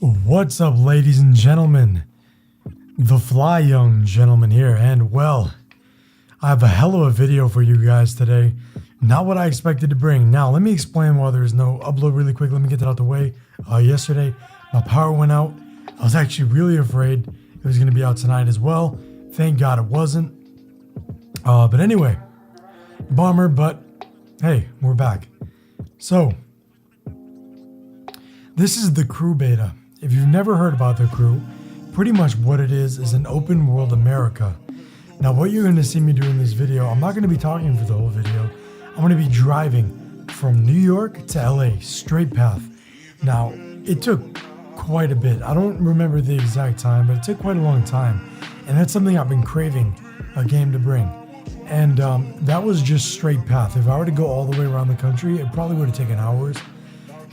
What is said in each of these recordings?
What's up, ladies and gentlemen? TheFlyYoungG here, and well, I have a hell of a video for you guys today. Not what I expected to bring. Now, let me explain why there's no upload really quick. Let me get that out the way. Yesterday, my power went out. I was actually really afraid it was going to be out tonight as well. Thank God it wasn't. But anyway, bummer, but hey, we're back. So, this is the crew beta. If you've never heard about the crew, pretty much what it is an open world America. Now, what you're going to see me do in this video, I'm not going to be talking for the whole video. I'm going to be driving from New York to LA, straight path. Now, it took quite a bit. I don't remember the exact time, but it took quite a long time. And that's something I've been craving a game to bring. And that was just straight path. If I were to go all the way around the country, it probably would have taken hours.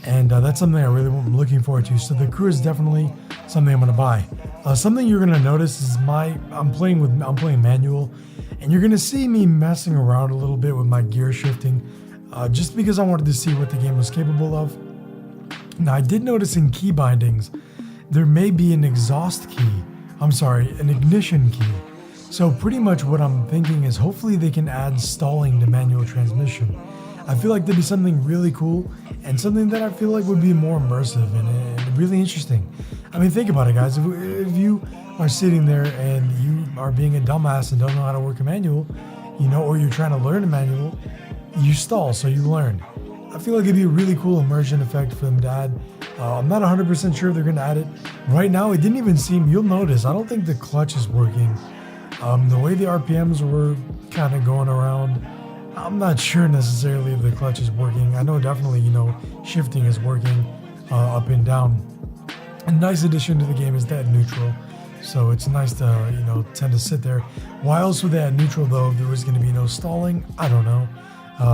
And that's something I really am looking forward to. So the crew is definitely something I'm going to buy. Something you're going to notice is I'm playing manual, and you're going to see me messing around a little bit with my gear shifting, just because I wanted to see what the game was capable of. Now, I did notice in key bindings, there may be an ignition key. So pretty much what I'm thinking is hopefully they can add stalling to manual transmission. I feel like that'd be something really cool and something that I feel like would be more immersive and really interesting. I mean, think about it, guys. If you are sitting there and you are being a dumbass and don't know how to work a manual, or you're trying to learn a manual, you stall, so you learn. I feel like it'd be a really cool immersion effect for them to add. I'm not 100% sure if they're going to add it. Right now, it didn't even seem, you'll notice, I don't think the clutch is working. The way the RPMs were kind of going around, I'm not sure necessarily if the clutch is working. I know definitely, shifting is working up and down. A nice addition to the game is that neutral. So it's nice to, tend to sit there. Why else would they add neutral, though, if there was going to be no stalling? I don't know.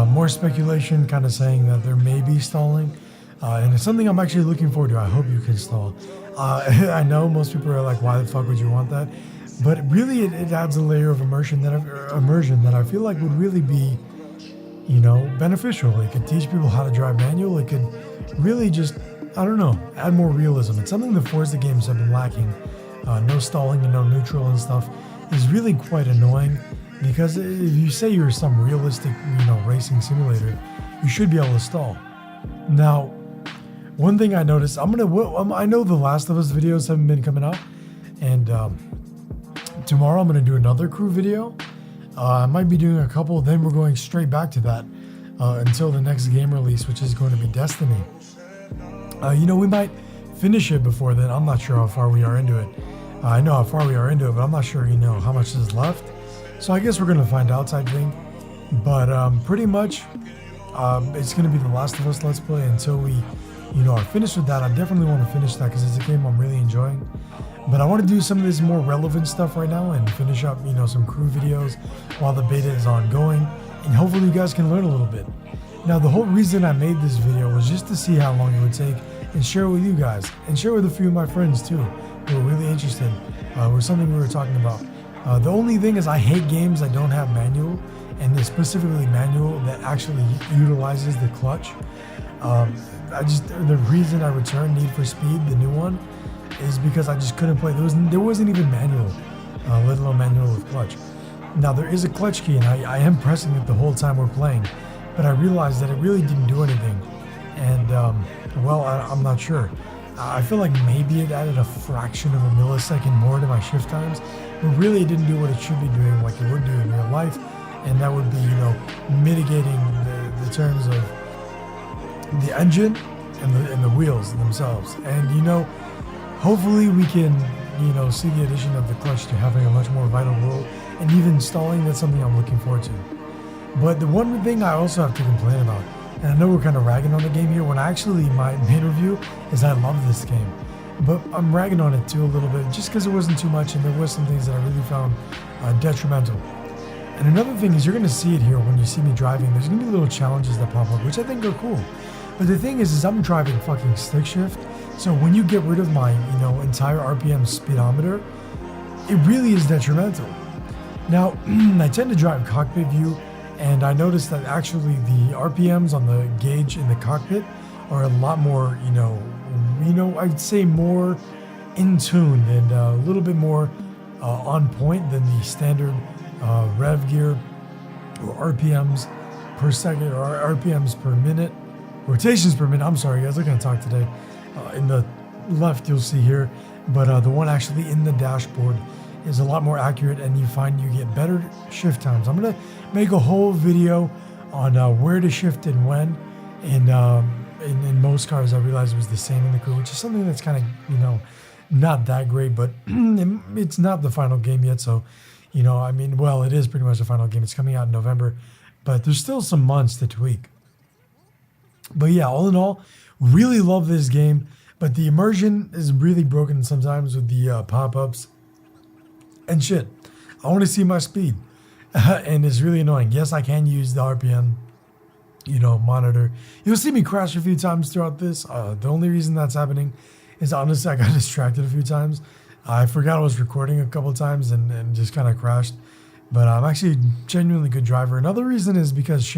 More speculation kind of saying that there may be stalling. And it's something I'm actually looking forward to. I hope you can stall. I know most people are like, why the fuck would you want that? But really, it adds a layer of immersion that I feel like would really be, beneficial. It could teach people how to drive manual. It could really just, add more realism. It's something the Forza games have been lacking. No stalling and no neutral and stuff is really quite annoying, because if you say you're some realistic, racing simulator, you should be able to stall. Now, one thing I noticed, I know the Last of Us videos haven't been coming out, and tomorrow I'm going to do another crew video. I might be doing a couple, then we're going straight back to that until the next game release, which is going to be Destiny. We might finish it before then. I'm not sure how far we are into it. I know how far we are into it, but I'm not sure, how much is left. So I guess we're going to find out type thing. But pretty much, it's going to be the Last of Us Let's Play until we, are finished with that. I definitely want to finish that because it's a game I'm really enjoying. But I want to do some of this more relevant stuff right now and finish up, some crew videos while the beta is ongoing. And hopefully you guys can learn a little bit. Now, the whole reason I made this video was just to see how long it would take and share it with you guys. And share with a few of my friends too, who are really interested. With something we were talking about. The only thing is I hate games that don't have manual, and specifically manual that actually utilizes the clutch. The reason I returned Need for Speed, the new one, is because I just couldn't play. There wasn't even manual, let alone manual with clutch. Now, there is a clutch key, and I am pressing it the whole time we're playing, but I realized that it really didn't do anything. And, I'm not sure. I feel like maybe it added a fraction of a millisecond more to my shift times, but really it didn't do what it should be doing like it would do in real life, and that would be, mitigating the terms of the engine and the wheels themselves. And, hopefully we can, see the addition of the clutch to having a much more vital role, and even stalling. That's something I'm looking forward to. But the one thing I also have to complain about, and I know we're kind of ragging on the game here, when my main review is I love this game. But I'm ragging on it too a little bit, just because it wasn't too much, and there was some things that I really found detrimental. And another thing is, you're going to see it here when you see me driving. There's going to be little challenges that pop up, which I think are cool. But the thing is I'm driving fucking stick shift. So when you get rid of my, entire RPM speedometer, it really is detrimental. Now, I tend to drive cockpit view, and I noticed that actually the RPMs on the gauge in the cockpit are a lot more, I'd say more in tune and a little bit more on point than the standard rev gear or RPMs per second or RPMs per minute, rotations per minute. I'm sorry, guys, I can't talk today. In the left, you'll see here, but the one actually in the dashboard is a lot more accurate, and you find you get better shift times. I'm gonna make a whole video on where to shift and when. In most cars, I realized it was the same in the crew, which is something that's kind of not that great, but it's not the final game yet. So, well, it is pretty much the final game. It's coming out in November, but there's still some months to tweak. But yeah, all in all, really love this game, but the immersion is really broken sometimes with the pop-ups and shit. I want to see my speed, and it's really annoying. Yes, I can use the RPM, monitor. You'll see me crash a few times throughout this. The only reason that's happening is honestly I got distracted a few times. I forgot I was recording a couple times and just kind of crashed. But I'm actually a genuinely good driver. Another reason is because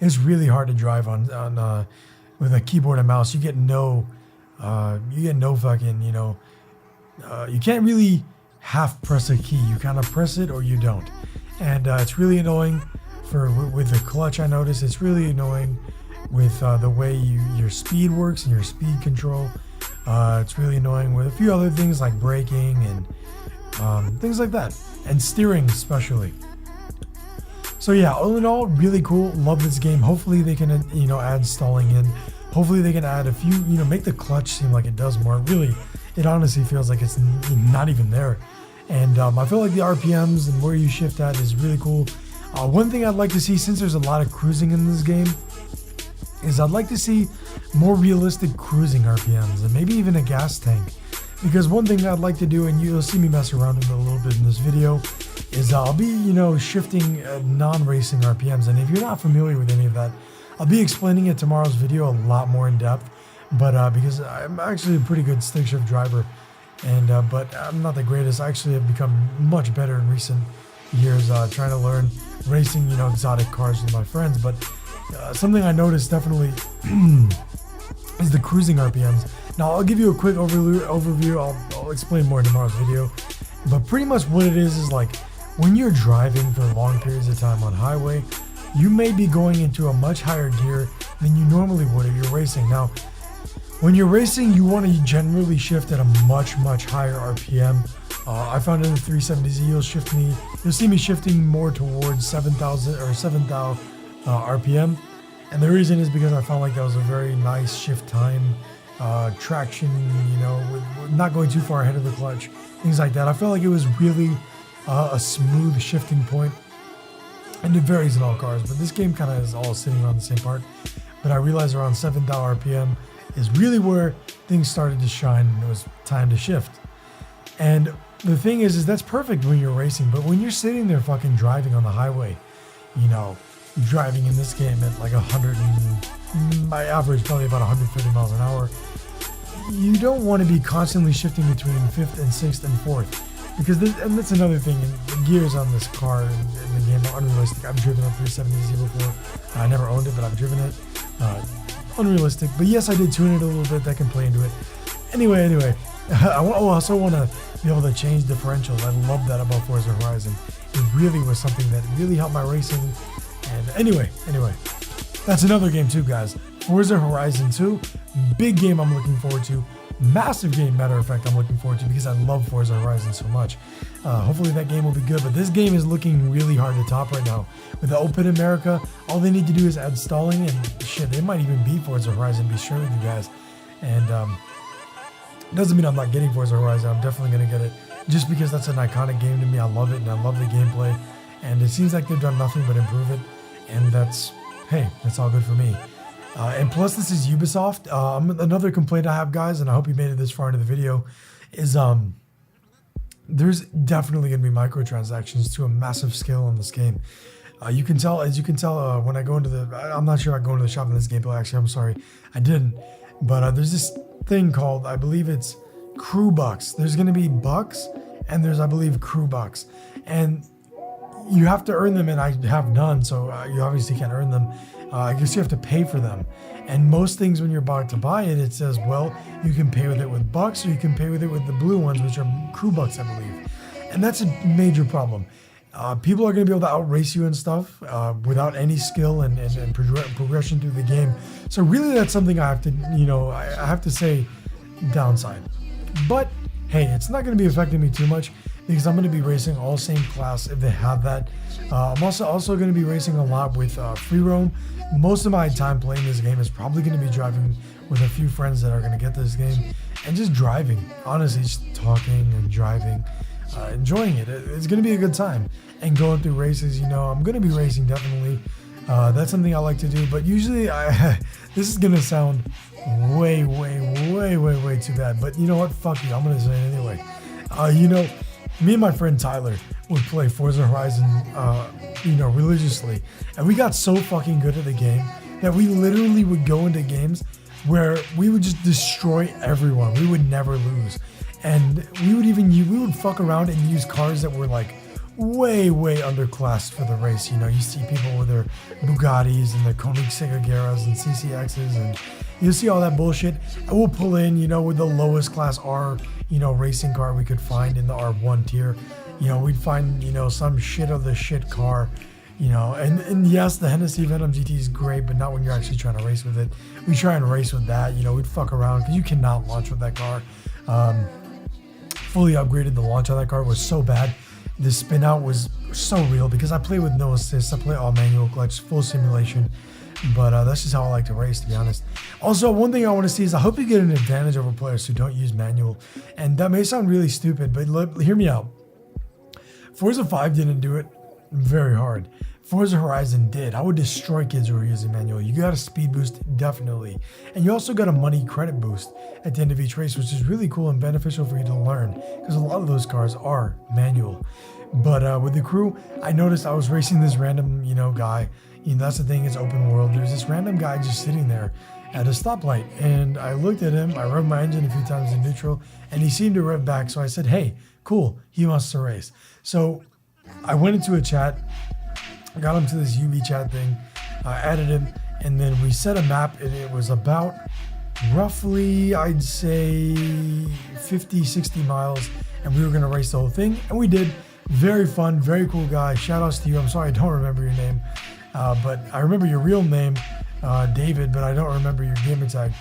it's really hard to drive on with a keyboard and mouse. You get no fucking, you can't really half press a key. You kind of press it or you don't. And it's really annoying with the clutch. I noticed it's really annoying with the way your speed works and your speed control. It's really annoying with a few other things like braking and things like that, and steering especially. So yeah, all in all, really cool. Love this game. Hopefully they can add stalling in. Hopefully they can add a few, make the clutch seem like it does more. Really, it honestly feels like it's not even there. And I feel like the RPMs and where you shift at is really cool. One thing I'd like to see, since there's a lot of cruising in this game, is I'd like to see more realistic cruising RPMs and maybe even a gas tank. Because one thing I'd like to do, and you'll see me mess around with it a little bit in this video, is I'll be, shifting non-racing RPMs. And if you're not familiar with any of that, I'll be explaining it tomorrow's video a lot more in depth. But because I'm actually a pretty good stick shift driver, and but I'm not the greatest. I actually have become much better in recent years trying to learn racing, exotic cars with my friends. But something I noticed definitely is the cruising RPMs. Now I'll give you a quick overview. I'll explain more in tomorrow's video. But pretty much what it is like when you're driving for long periods of time on highway, you may be going into a much higher gear than you normally would if you're racing. Now, when you're racing, you want to generally shift at a much, much higher RPM. I found in the 370Z, you'll see me shifting more towards 7,000 RPM. And the reason is because I found like that was a very nice shift time, traction, with not going too far ahead of the clutch, things like that. I felt like it was really a smooth shifting point. And it varies in all cars, but this game kind of is all sitting around the same part. But I realized around 7,000 RPM is really where things started to shine and it was time to shift. And the thing is that's perfect when you're racing, but when you're sitting there fucking driving on the highway, driving in this game at like 100, my average probably about 130 miles an hour, you don't want to be constantly shifting between 5th and 6th and 4th. Because and that's another thing, the gears on this car in the game are unrealistic. I've driven a 370Z before. I never owned it, but I've driven it. Unrealistic. But yes, I did tune it a little bit. That can play into it. Anyway, I also want to be able to change differentials. I love that about Forza Horizon. It really was something that really helped my racing. And anyway, that's another game too, guys. Forza Horizon 2, big game I'm looking forward to. Massive game, matter of fact, I'm looking forward to because I love Forza Horizon so much. Hopefully that game will be good, but this game is looking really hard to top right now. With the Open America, all they need to do is add stalling, and shit, they might even beat Forza Horizon, be sure with you guys. And doesn't mean I'm not getting Forza Horizon. I'm definitely going to get it just because that's an iconic game to me. I love it, and I love the gameplay, and it seems like they've done nothing but improve it, and that's all good for me. And plus, this is Ubisoft. Another complaint I have, guys, and I hope you made it this far into the video, is there's definitely going to be microtransactions to a massive scale in this game. As you can tell, when I go into I'm not sure I go into the shop in this gameplay. Actually, I'm sorry, I didn't. But there's this thing called, I believe it's crew bucks. There's going to be bucks, and there's, I believe, crew bucks. And you have to earn them, and I have none, so you obviously can't earn them. I guess you have to pay for them. And most things when you're about to buy it, it says, well, you can pay with it with bucks or you can pay with it with the blue ones, which are crew bucks, I believe. And that's a major problem. People are going to be able to outrace you and stuff without any skill and progression through the game. So really that's something I have to, I have to say downside. But hey, it's not going to be affecting me too much because I'm going to be racing all same class if they have that. I'm also going to be racing a lot with free roam. Most of my time playing this game is probably going to be driving with a few friends that are going to get this game and just driving. Honestly, just talking and driving, enjoying it. It's going to be a good time and going through races. I'm going to be racing definitely. That's something I like to do. But usually, this is going to sound way too bad. But you know what? Fuck you. I'm going to say it anyway. Me and my friend Tyler would play Forza Horizon, religiously. And we got so fucking good at the game that we literally would go into games where we would just destroy everyone. We would never lose. And we would fuck around and use cars that were like way underclassed for the race. You see people with their Bugattis and their Koenigsegg Agueras and CCXs, and you see all that bullshit. And we'll pull in, with the lowest class R, racing car we could find in the R1 tier. We'd find, some shit of the shit car, and yes, the Hennessy Venom GT is great, but not when you're actually trying to race with it. We try and race with that, we'd fuck around because you cannot launch with that car. Fully upgraded, the launch on that car was so bad. The spin out was so real because I play with no assists. I play all manual clutch, full simulation. But that's just how I like to race, to be honest. Also, one thing I want to see is I hope you get an advantage over players who don't use manual. And that may sound really stupid, but hear me out. Forza 5 didn't do it very hard. Forza Horizon did. I would destroy kids who were using manual. You got a speed boost, definitely. And you also got a money credit boost at the end of each race, which is really cool and beneficial for you to learn because a lot of those cars are manual. But with the crew, I noticed I was racing this random, guy. That's the thing, it's open world. There's this random guy just sitting there at a stoplight. And I looked at him, I revved my engine a few times in neutral, and he seemed to rev back. So I said, hey, cool, he wants to race. So I went into a chat, got him to this UV chat thing, added him, and then we set a map, and it was about roughly, I'd say 50, 60 miles, and we were going to race the whole thing, and we did. Very fun, very cool guy. Shout outs to you. I'm sorry I don't remember your name, but I remember your real name, David, but I don't remember your gamerttag.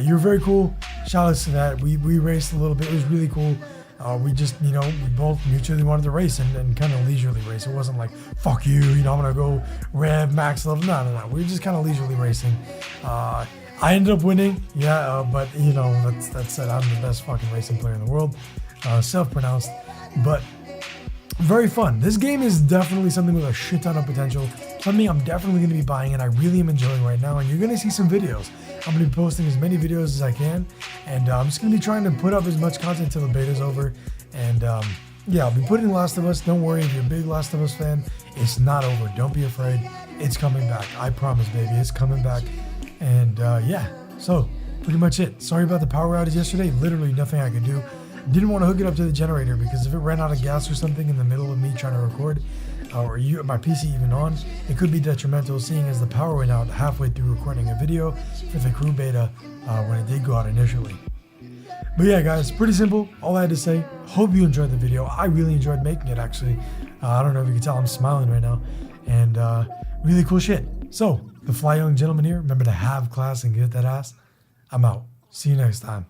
You're very cool. Shout outs to that. We raced a little bit. It was really cool. We just, we both mutually wanted to race and kind of leisurely race. It wasn't like, fuck you, I'm going to go rev max level. No. We were just kind of leisurely racing. I ended up winning. Yeah, but, that said, I'm the best fucking racing player in the world. Self-pronounced. But very fun. This game is definitely something with a shit ton of potential. Something I'm definitely going to be buying and I really am enjoying right now. And you're going to see some videos. I'm going to be posting as many videos as I can. And I'm just going to be trying to put up as much content until the beta's over. And yeah, I'll be putting Last of Us. Don't worry if you're a big Last of Us fan. It's not over. Don't be afraid. It's coming back. I promise, baby. It's coming back. And yeah, so pretty much it. Sorry about the power outage yesterday. Literally nothing I could do. Didn't want to hook it up to the generator because if it ran out of gas or something in the middle of me trying to record, or my PC even on, it could be detrimental, seeing as the power went out halfway through recording a video for the crew beta when it did go out initially. But yeah, guys, pretty simple. All I had to say. Hope you enjoyed the video. I really enjoyed making it, actually. I don't know if you can tell I'm smiling right now. And really cool shit. So, the Fly Young Gentleman here. Remember to have class and get that ass. I'm out. See you next time.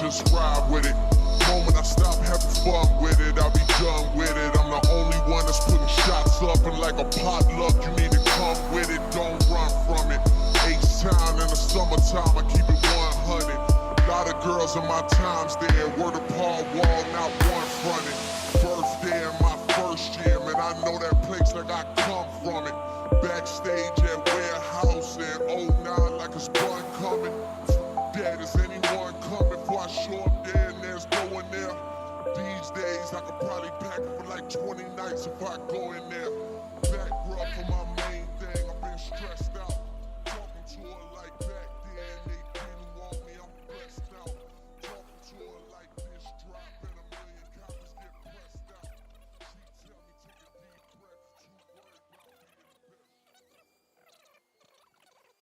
just ride with it. Moment I stop having fun with it, I'll be done with it. I'm the only one that's putting shots up, and like a potluck, you need to come with it, don't run from it. H-Town in the summertime, I keep it 100. Lot of girls in my times there, word of Paul Wall, not one fronted. Birthday in my first year, man, I know that place like I come from it. Backstage at Warehouse in 09 like it's fun coming. Dead, is anyone coming before I show up there and there's no one there? These days I could probably pack it for like 20 nights if I go in there.